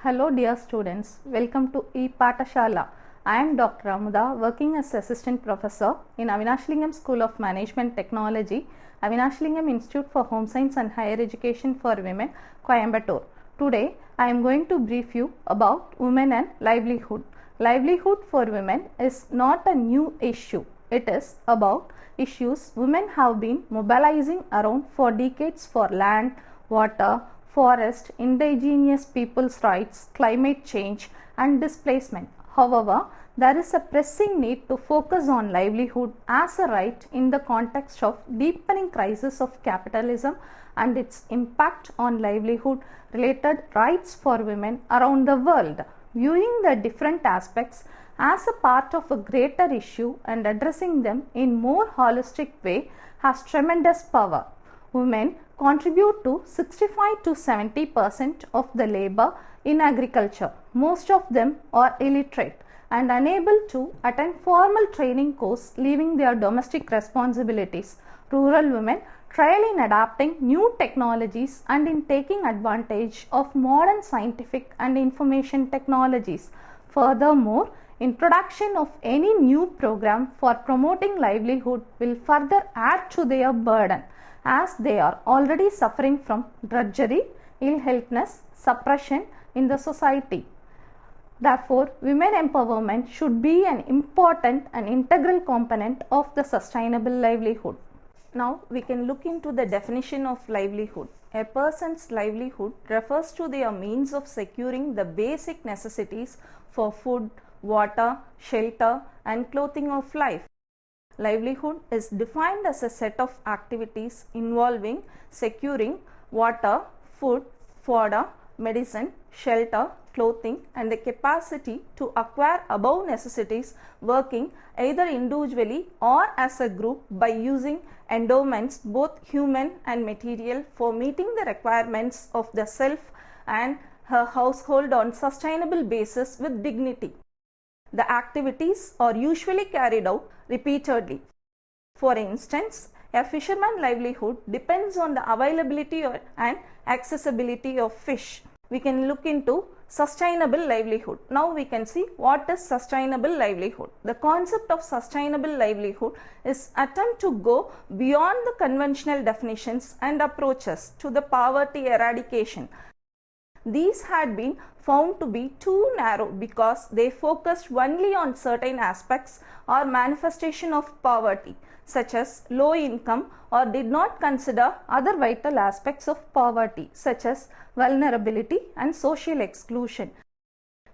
Hello dear students, welcome to E-Patashala. I am Dr. Amuda, working as Assistant Professor in Avinashlingam School of Management Technology, Avinashlingam Institute for Home Science and Higher Education for Women, Coimbatore. Today, I am going to brief you about women and livelihood. Livelihood for women is not a new issue. It is about issues women have been mobilizing around for decades for land, water, forest, indigenous people's rights, climate change and displacement. However, there is a pressing need to focus on livelihood as a right in the context of deepening crisis of capitalism and its impact on livelihood related rights for women around the world. Viewing the different aspects as a part of a greater issue and addressing them in more holistic way has tremendous power. Women contribute to 65 to 70% of the labor in agriculture. Most of them are illiterate and unable to attend formal training course, leaving their domestic responsibilities. Rural women trial in adapting new technologies and in taking advantage of modern scientific and information technologies. Furthermore, introduction of any new program for promoting livelihood will further add to their burden, as they are already suffering from drudgery, ill healthness, suppression in the society. Therefore, women empowerment should be an important and integral component of the sustainable livelihood. Now, we can look into the definition of livelihood. A person's livelihood refers to their means of securing the basic necessities for food, water, shelter, and clothing of life. Livelihood is defined as a set of activities involving securing water, food, fodder, medicine, shelter, clothing, and the capacity to acquire above necessities, working either individually or as a group by using endowments, both human and material, for meeting the requirements of the self and her household on sustainable basis with dignity. The activities are usually carried out repeatedly. For instance, a fisherman's livelihood depends on the availability and accessibility of fish. We can look into sustainable livelihood. Now we can see what is sustainable livelihood. The concept of sustainable livelihood is attempt to go beyond the conventional definitions and approaches to the poverty eradication. These had been found to be too narrow because they focused only on certain aspects or manifestation of poverty, such as low income, or did not consider other vital aspects of poverty, such as vulnerability and social exclusion.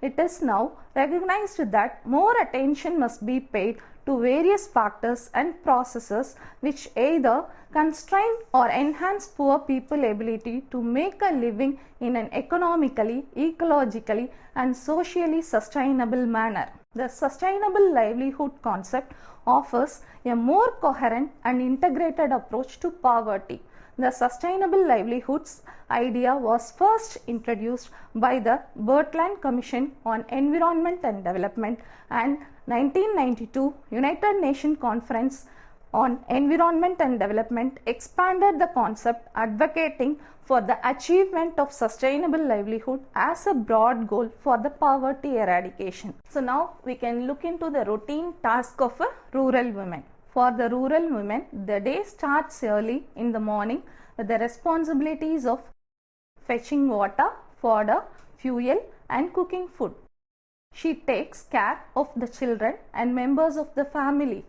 It is now recognized that more attention must be paid to various factors and processes which either constrain or enhance poor people's ability to make a living in an economically, ecologically, and socially sustainable manner. The sustainable livelihood concept offers a more coherent and integrated approach to poverty. The sustainable livelihoods idea was first introduced by the Bertland Commission on Environment and Development and 1992 United Nations Conference on Environment and Development expanded the concept, advocating for the achievement of sustainable livelihood as a broad goal for the poverty eradication. So now we can look into the routine task of a rural woman. For the rural women, the day starts early in the morning with the responsibilities of fetching water, fodder, fuel, and cooking food. She takes care of the children and members of the family,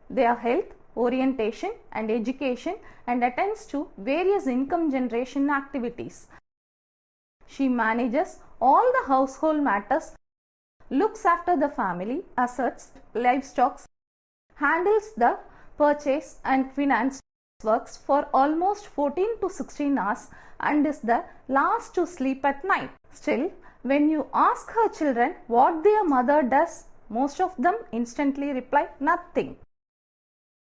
their health, orientation, and education, and attends to various income generation activities. She manages all the household matters, looks after the family assets, livestock, handles the purchase and finance works for almost 14 to 16 hours and is the last to sleep at night. Still, when you ask her children what their mother does, most of them instantly reply nothing.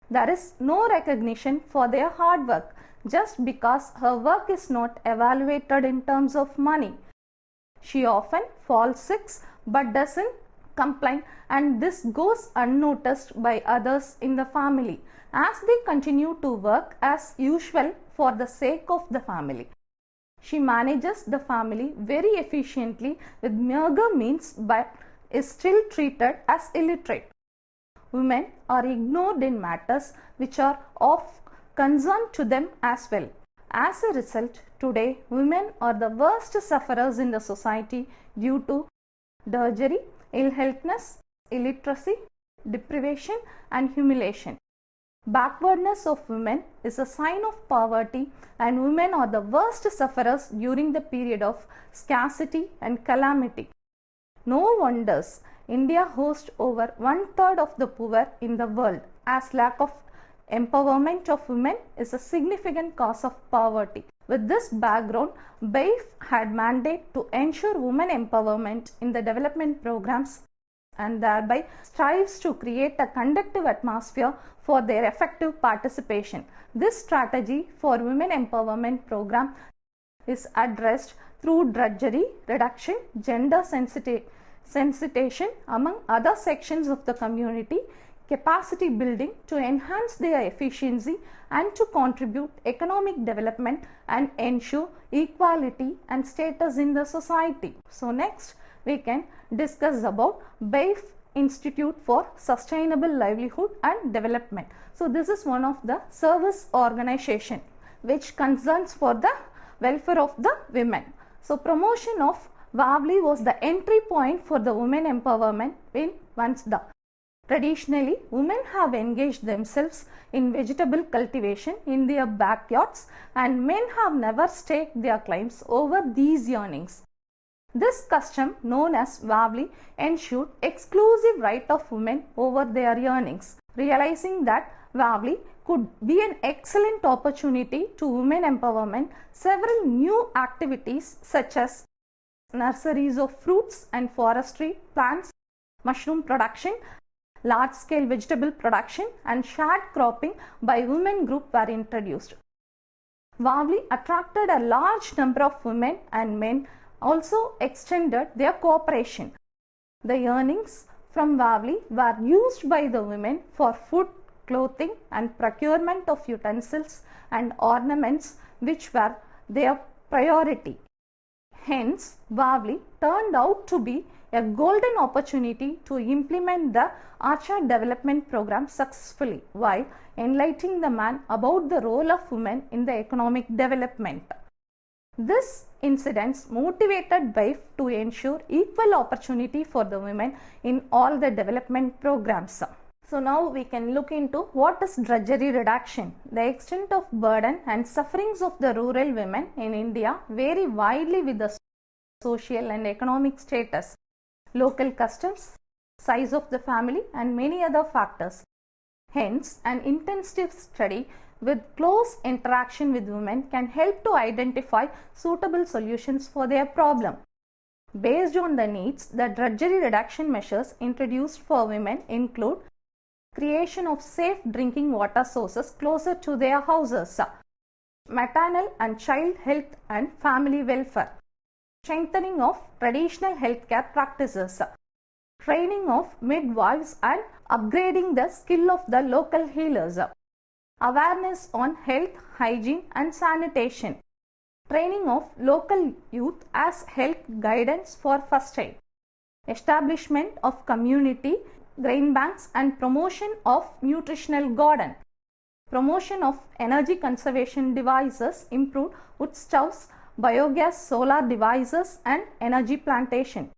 There is no recognition for their hard work just because her work is not evaluated in terms of money. She often falls sick but doesn't complain, and this goes unnoticed by others in the family as they continue to work as usual for the sake of the family. She manages the family very efficiently with meager means but is still treated as illiterate. Women are ignored in matters which are of concern to them as well. As a result, today women are the worst sufferers in the society due to drudgery, ill healthness, illiteracy, deprivation and humiliation. Backwardness of women is a sign of poverty, and women are the worst sufferers during the period of scarcity and calamity. No wonders India hosts over 1/3 of the poor in the world, as lack of empowerment of women is a significant cause of poverty. With this background, BAIF had mandate to ensure women empowerment in the development programs and thereby strives to create a conducive atmosphere for their effective participation. This strategy for women empowerment program is addressed through drudgery reduction, gender sensitization among other sections of the community, capacity building to enhance their efficiency and to contribute economic development and ensure equality and status in the society. So next we can discuss about BAIF Institute for Sustainable Livelihood and Development. So this is one of the service organization which concerns for the welfare of the women. So promotion of WAVLI was the entry point for the women empowerment in Vansda. Traditionally, women have engaged themselves in vegetable cultivation in their backyards, and men have never staked their claims over these earnings. This custom, known as WAVLI, ensured exclusive right of women over their earnings. Realizing that WAVLI could be an excellent opportunity to women empowerment, several new activities such as nurseries of fruits and forestry plants, mushroom production, large-scale vegetable production and shared cropping by women group were introduced. WAVLI attracted a large number of women, and men also extended their cooperation. The earnings from WAVLI were used by the women for food, clothing and procurement of utensils and ornaments, which were their priority. Hence, WAVLI turned out to be a golden opportunity to implement the Archer development program successfully while enlightening the man about the role of women in the economic development. This incident motivated BAIF to ensure equal opportunity for the women in all the development programs. So now we can look into what is drudgery reduction. The extent of burden and sufferings of the rural women in India vary widely with the social and economic status, local customs, size of the family and many other factors. Hence, an intensive study with close interaction with women can help to identify suitable solutions for their problem. Based on the needs, the drudgery reduction measures introduced for women include creation of safe drinking water sources closer to their houses, maternal and child health and family welfare, strengthening of traditional healthcare practices, training of midwives and upgrading the skill of the local healers, awareness on health, hygiene and sanitation, training of local youth as health guidance for first aid, establishment of community grain banks and promotion of nutritional garden, promotion of energy conservation devices, improved wood stoves, biogas, solar devices and energy plantation,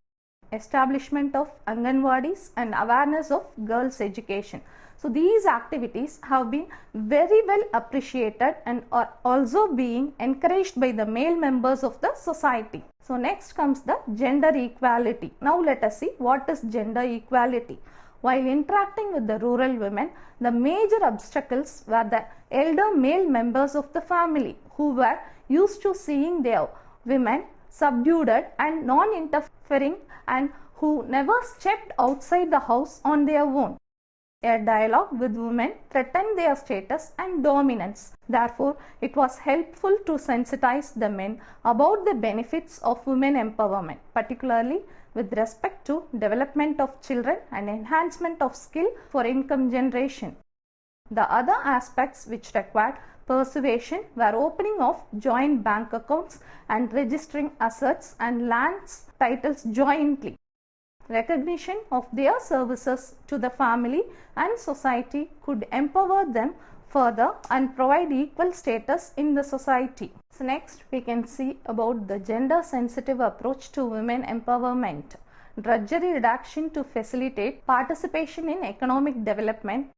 establishment of Anganwadis and awareness of girls' education. So these activities have been very well appreciated and are also being encouraged by the male members of the society. So next comes the gender equality. Now let us see what is gender equality. While interacting with the rural women, the major obstacles were the elder male members of the family who were used to seeing their women subdued and non-interfering and who never stepped outside the house on their own. A dialogue with women threatened their status and dominance. Therefore, it was helpful to sensitize the men about the benefits of women empowerment, particularly with respect to development of children and enhancement of skill for income generation. The other aspects which required Persuasion, where opening of joint bank accounts and registering assets and lands titles jointly. Recognition of their services to the family and society could empower them further and provide equal status in the society. So next we can see about the gender sensitive approach to women empowerment. Drudgery reduction to facilitate participation in economic development,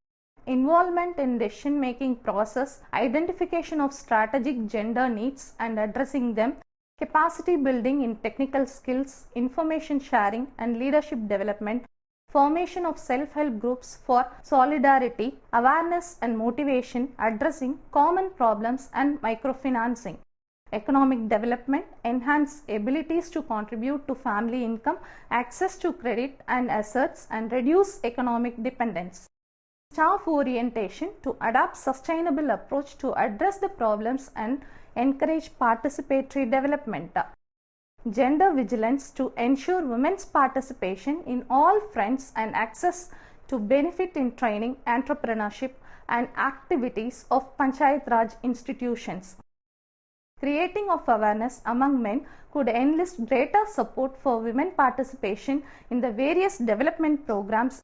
involvement in decision making process, identification of strategic gender needs and addressing them, capacity building in technical skills, information sharing and leadership development, formation of self-help groups for solidarity, awareness and motivation, addressing common problems and microfinancing. Economic development, enhance abilities to contribute to family income, access to credit and assets and reduce economic dependence. Staff orientation to adopt sustainable approach to address the problems and encourage participatory development. Gender vigilance to ensure women's participation in all fronts and access to benefit in training, entrepreneurship and activities of Panchayat Raj institutions. Creating of awareness among men could enlist greater support for women participation in the various development programs.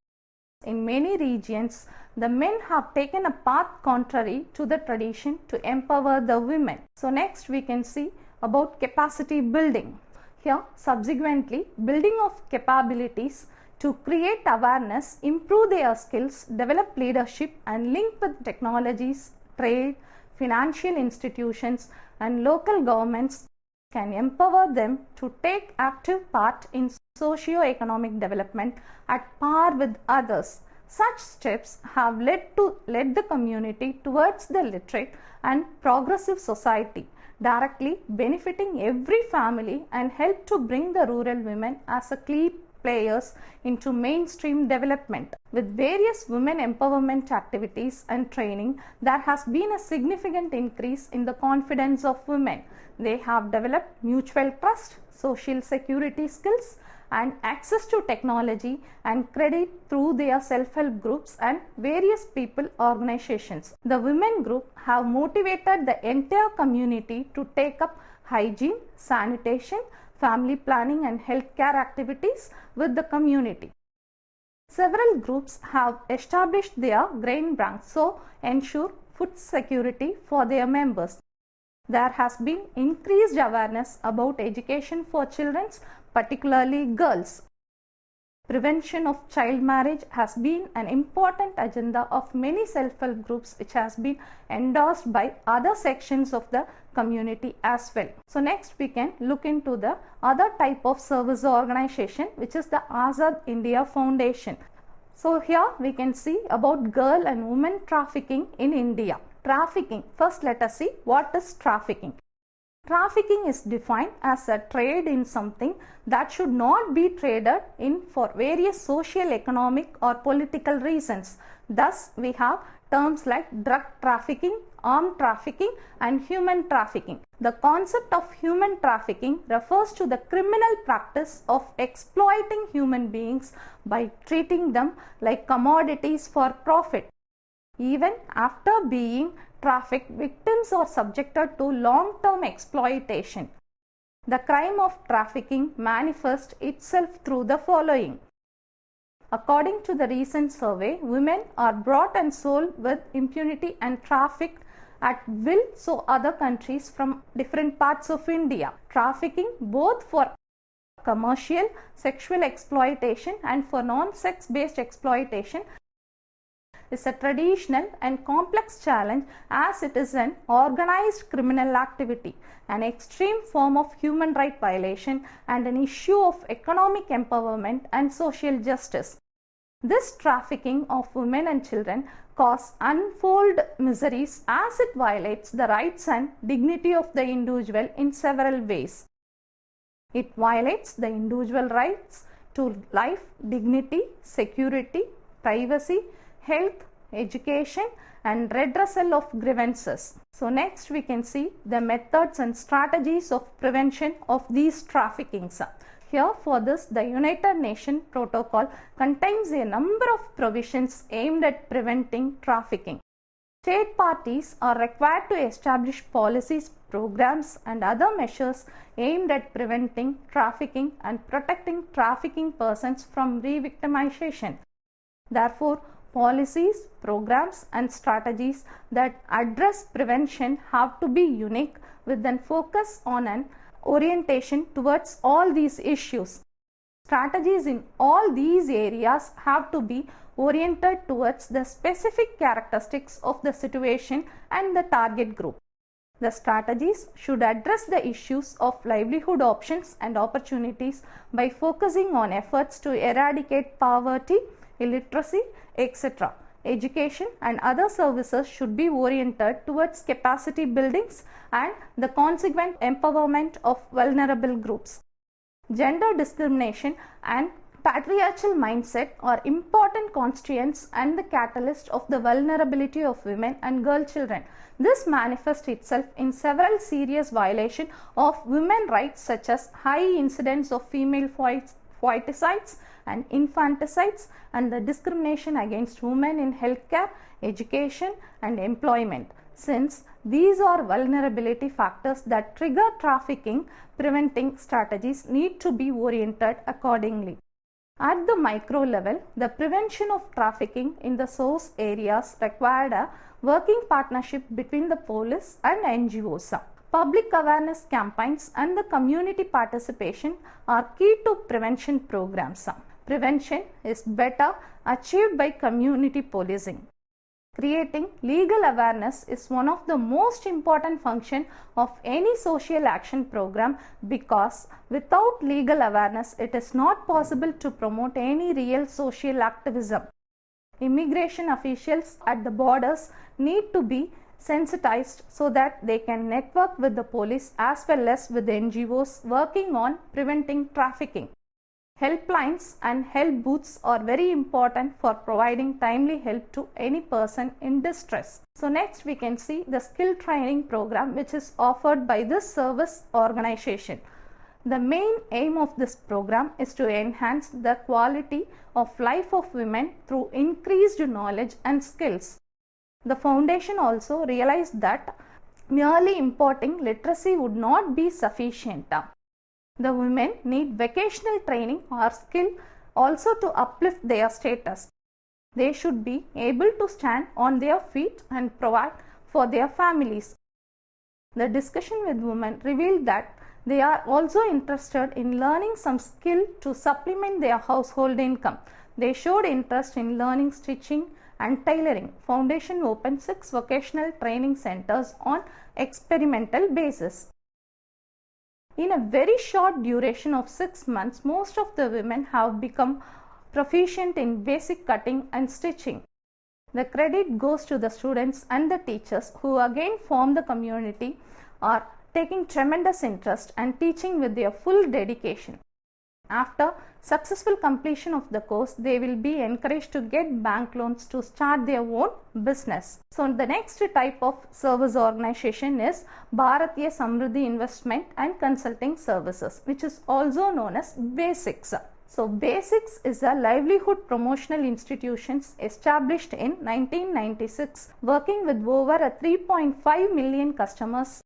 In many regions, the men have taken a path contrary to the tradition to empower the women. So next we can see about capacity building. Here subsequently building of capabilities to create awareness, improve their skills, develop leadership and link with technologies, trade, financial institutions and local governments can empower them to take active part in socio-economic development at par with others. Such steps have led the community towards the literate and progressive society, directly benefiting every family and help to bring the rural women as a key players into mainstream development. With various women empowerment activities and training, there has been a significant increase in the confidence of women. They have developed mutual trust, social security skills and access to technology and credit through their self-help groups and various people organizations. The women group have motivated the entire community to take up hygiene, sanitation, family planning and healthcare activities with the community. Several groups have established their grain banks to ensure food security for their members. There has been increased awareness about education for children, particularly girls. Prevention of child marriage has been an important agenda of many self-help groups which has been endorsed by other sections of the community as well. So next we can look into the other type of service organization, which is the Azad India Foundation. So here we can see about girl and women trafficking in India. Trafficking. First let us see what is trafficking. Trafficking is defined as a trade in something that should not be traded in for various social, economic or political reasons. Thus, we have terms like drug trafficking, armed trafficking and human trafficking. The concept of human trafficking refers to the criminal practice of exploiting human beings by treating them like commodities for profit. Even after being trafficked, victims are subjected to long-term exploitation. The crime of trafficking manifests itself through the following. According to the recent survey, women are bought and sold with impunity and trafficked at will to other countries from different parts of India. Trafficking both for commercial, sexual exploitation and for non-sex based exploitation is a traditional and complex challenge as it is an organized criminal activity, an extreme form of human rights violation and an issue of economic empowerment and social justice. This trafficking of women and children causes untold miseries as it violates the rights and dignity of the individual in several ways. It violates the individual rights to life, dignity, security, privacy, health, education and redressal of grievances. So next we can see the methods and strategies of prevention of these traffickings. Here for this, the United Nations protocol contains a number of provisions aimed at preventing trafficking. State parties are required to establish policies, programs, and other measures aimed at preventing trafficking and protecting trafficking persons from re-victimization. Therefore, policies, programs, and strategies that address prevention have to be unique with an focus on an orientation towards all these issues. Strategies in all these areas have to be oriented towards the specific characteristics of the situation and the target group. The strategies should address the issues of livelihood options and opportunities by focusing on efforts to eradicate poverty, illiteracy, etc. Education and other services should be oriented towards capacity buildings and the consequent empowerment of vulnerable groups. Gender discrimination and patriarchal mindset are important constituents and the catalyst of the vulnerability of women and girl children. This manifests itself in several serious violations of women's rights, such as high incidence of female foeticides and infanticides, and the discrimination against women in healthcare, education, and employment. Since these are vulnerability factors that trigger trafficking, preventing strategies need to be oriented accordingly. At the micro level, the prevention of trafficking in the source areas required a working partnership between the police and NGOs. Public awareness campaigns and the community participation are key to prevention programs. Prevention is better achieved by community policing. Creating legal awareness is one of the most important functions of any social action program, because without legal awareness it is not possible to promote any real social activism. Immigration officials at the borders need to be sensitized so that they can network with the police as well as with the NGOs working on preventing trafficking. Helplines and help booths are very important for providing timely help to any person in distress. So next we can see the skill training program which is offered by this service organization. The main aim of this program is to enhance the quality of life of women through increased knowledge and skills. The foundation also realized that merely imparting literacy would not be sufficient. The women need vocational training or skill also to uplift their status. They should be able to stand on their feet and provide for their families. The discussion with women revealed that they are also interested in learning some skill to supplement their household income. They showed interest in learning stitching and tailoring. Foundation opened 6 vocational training centers on experimental basis. In a very short duration of 6 months, most of the women have become proficient in basic cutting and stitching. The credit goes to the students and the teachers, who again form the community, are taking tremendous interest and teaching with their full dedication. After successful completion of the course, they will be encouraged to get bank loans to start their own business. So the next type of service organization is Bharatiya Samruddhi Investment and Consulting Services, which is also known as BASICS. So BASICS is a livelihood promotional institutions established in 1996, working with over 3.5 million customers,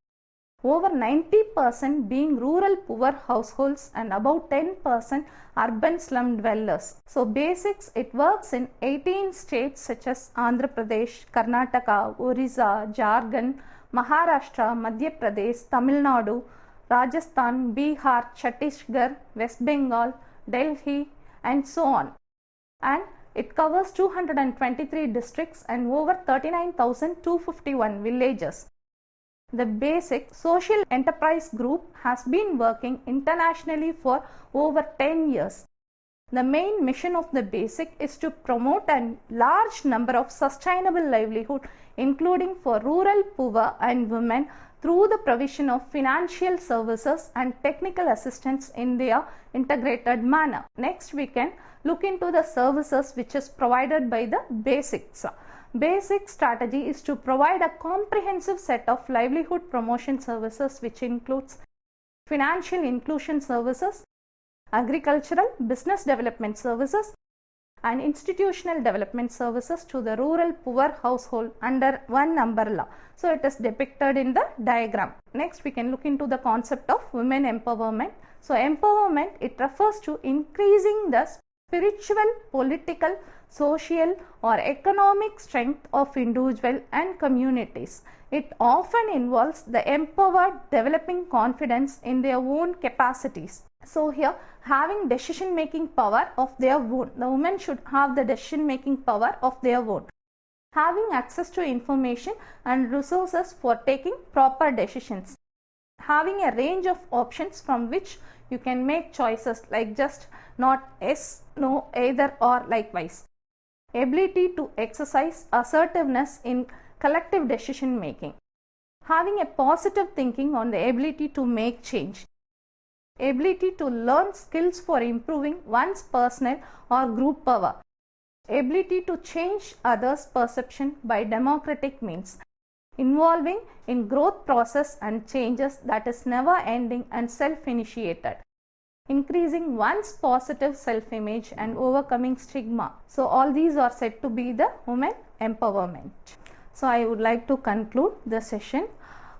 over 90% being rural poor households and about 10% urban slum dwellers. So BASICS, it works in 18 states such as Andhra Pradesh, Karnataka, Orissa, Jharkhand, Maharashtra, Madhya Pradesh, Tamil Nadu, Rajasthan, Bihar, Chhattisgarh, West Bengal, Delhi, and so on. And it covers 223 districts and over 39,251 villages. The BASIC Social Enterprise Group has been working internationally for over 10 years. The main mission of the BASIC is to promote a large number of sustainable livelihood, including for rural poor and women, through the provision of financial services and technical assistance in their integrated manner. Next, we can look into the services which is provided by the BASICs. Basic strategy is to provide a comprehensive set of livelihood promotion services, which includes financial inclusion services, agricultural business development services, and institutional development services to the rural poor household under one umbrella. So it is depicted in the diagram. Next we can look into the concept of women empowerment. So empowerment, it refers to increasing the spiritual, political, social or economic strength of individual and communities. It often involves the empowered developing confidence in their own capacities. So here, having decision making power of their own. The women should have the decision making power of their own. Having access to information and resources for taking proper decisions. Having a range of options from which you can make choices, like just not yes, no, either or likewise. Ability to exercise assertiveness in collective decision making. Having a positive thinking on the ability to make change. Ability to learn skills for improving one's personal or group power. Ability to change others' perception by democratic means. Involving in growth process and changes that is never ending and self-initiated. Increasing one's positive self-image and overcoming stigma. So all these are said to be the women empowerment. So I would like to conclude the session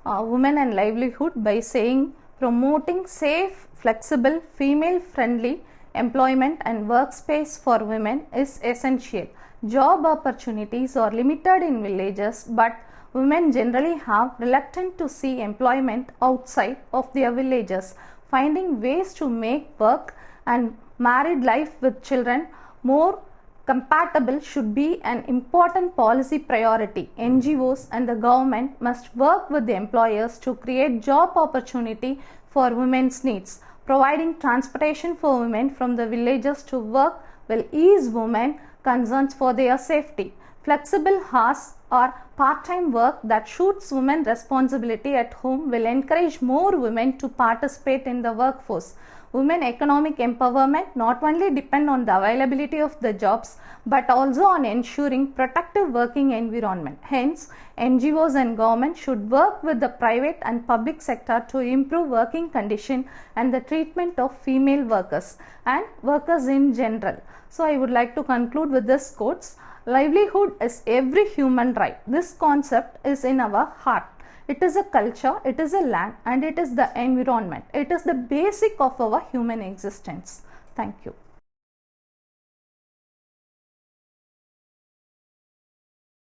Women and Livelihood by saying promoting safe, flexible, female-friendly employment and workspace for women is essential. Job opportunities are limited in villages, but women generally have reluctant to see employment outside of their villages. Finding ways to make work and married life with children more compatible should be an important policy priority. NGOs and the government must work with the employers to create job opportunity for women's needs. Providing transportation for women from the villages to work will ease women concerns for their safety. Flexible hours or part-time work that suits women responsibility at home will encourage more women to participate in the workforce. Women economic empowerment not only depend on the availability of the jobs but also on ensuring protective working environment. Hence, NGOs and government should work with the private and public sector to improve working condition and the treatment of female workers and workers in general. So I would like to conclude with this quotes. Livelihood is every human right. This concept is in our heart. It is a culture, it is a land, and it is the environment. It is the basic of our human existence. Thank you.